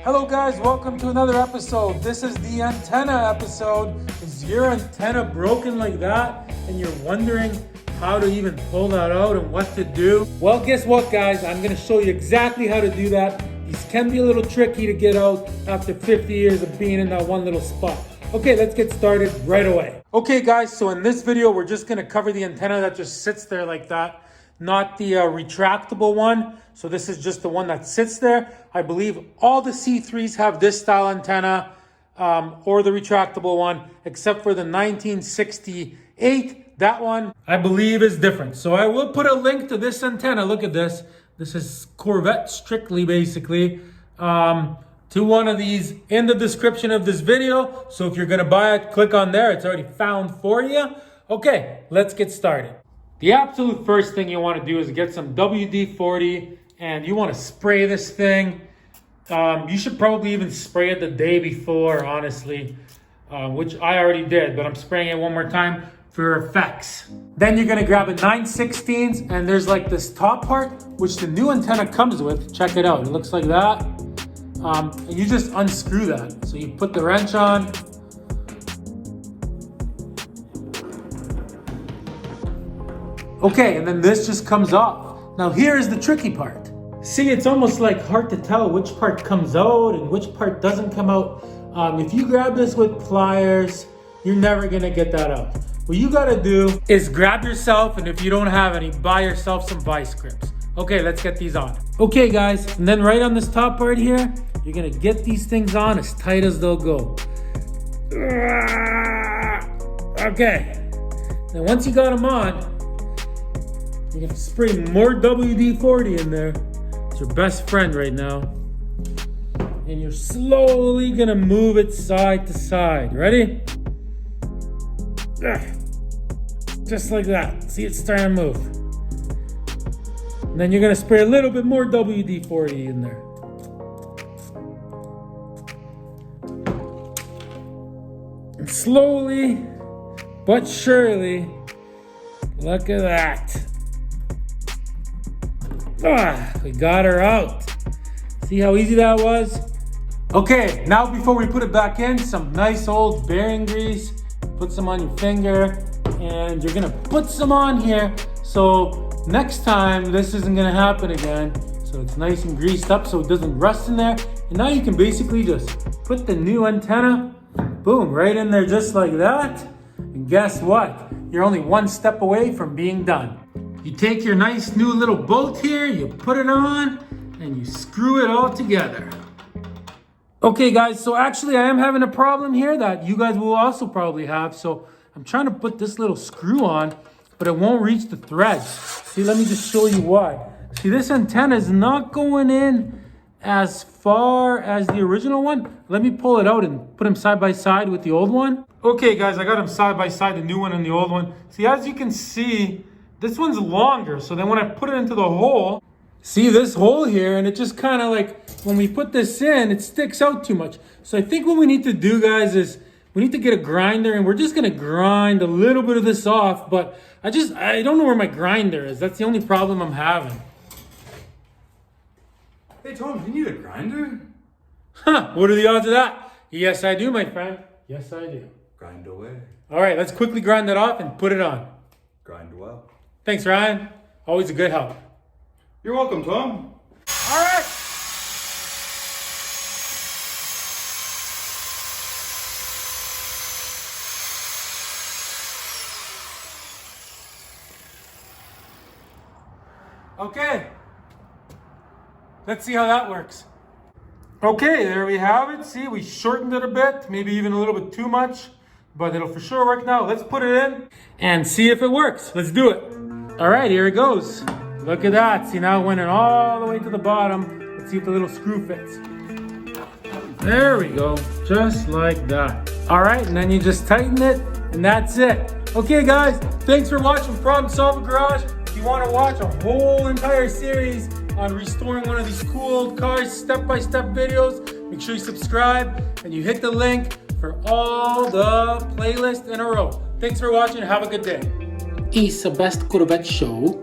Hello guys, welcome to another episode. This is the antenna episode. Is your antenna broken like that and you're wondering how to even pull that out and what to do? Well, guess what guys? I'm going to show you exactly how to do that. These can be a little tricky to get out after 50 years of being in that one little spot. Okay, let's get started right away. Okay guys, so in this video, we're just going to cover the antenna that just sits there like that, not the retractable one. So this is just the one that sits there. I believe all the C3s have this style antenna or the retractable one, except for the 1968. That one, I believe, is different. So I will put a link to this antenna. Look at this. This is Corvette strictly, basically, to one of these in the description of this video. So if you're going to buy it, click on there. It's already found for you. Okay, let's get started. The absolute first thing you want to do is get some WD-40 and you want to spray this thing. You should probably even spray it the day before, honestly, which I already did, but I'm spraying it one more time for effects. Then you're going to grab a 9/16 and there's like this top part, which the new antenna comes with. Check it out. It looks like that. And you just unscrew that. So you put the wrench on. Okay, and then this just comes off. Now here is the tricky part. See, it's almost like hard to tell which part comes out and which part doesn't come out. If you grab this with pliers, you're never gonna get that out. What you gotta do is grab yourself, and if you don't have any, buy yourself some vice grips. Okay, let's get these on. Okay guys, and then right on this top part here, you're gonna get these things on as tight as they'll go. Okay, then once you got them on, you're gonna spray more WD-40 in there. It's your best friend right now. And you're slowly gonna move it side to side. Ready? Just like that. See, it's starting to move. And then you're gonna spray a little bit more WD-40 in there. And slowly but surely, look at that. We got her out. See how easy that was? Okay, now before we put it back in, some nice old bearing grease. Put some on your finger, and you're gonna put some on here so next time this isn't gonna happen again. So it's nice and greased up so it doesn't rust in there. And now you can basically just put the new antenna, boom, right in there just like that. And guess what? You're only one step away from being done. You take your nice new little bolt here, you put it on, and you screw it all together. Okay guys, so actually I am having a problem here that you guys will also probably have. So I'm trying to put this little screw on, but it won't reach the threads. See, let me just show you why. See, this antenna is not going in as far as the original one. Let me pull it out and put them side by side with the old one. Okay guys, I got them side by side, the new one and the old one. See, as you can see, this one's longer, so then when I put it into the hole, see this hole here, and it just kind of like, when we put this in, it sticks out too much. So I think what we need to do, guys, is we need to get a grinder, and we're just gonna grind a little bit of this off, but I don't know where my grinder is. That's the only problem I'm having. Hey Tom, do you need a grinder? Huh, what are the odds of that? Yes, I do, my friend. Yes, I do. Grind away. All right, let's quickly grind that off and put it on. Grind well. Thanks, Ryan. Always a good help. You're welcome, Tom. All right. Okay. Let's see how that works. Okay, there we have it. See, we shortened it a bit, maybe even a little bit too much, but it'll for sure work now. Let's put it in and see if it works. Let's do it. All right, here it goes. Look at that. See, now it went in all the way to the bottom. Let's see if the little screw fits. There we go, just like that. All right, and then you just tighten it, and that's it. Okay, guys, thanks for watching Problem Solver Garage. If you want to watch a whole entire series on restoring one of these cool old cars, step-by-step videos, make sure you subscribe, and you hit the link for all the playlists in a row. Thanks for watching. Have a good day. It's the best Corvette show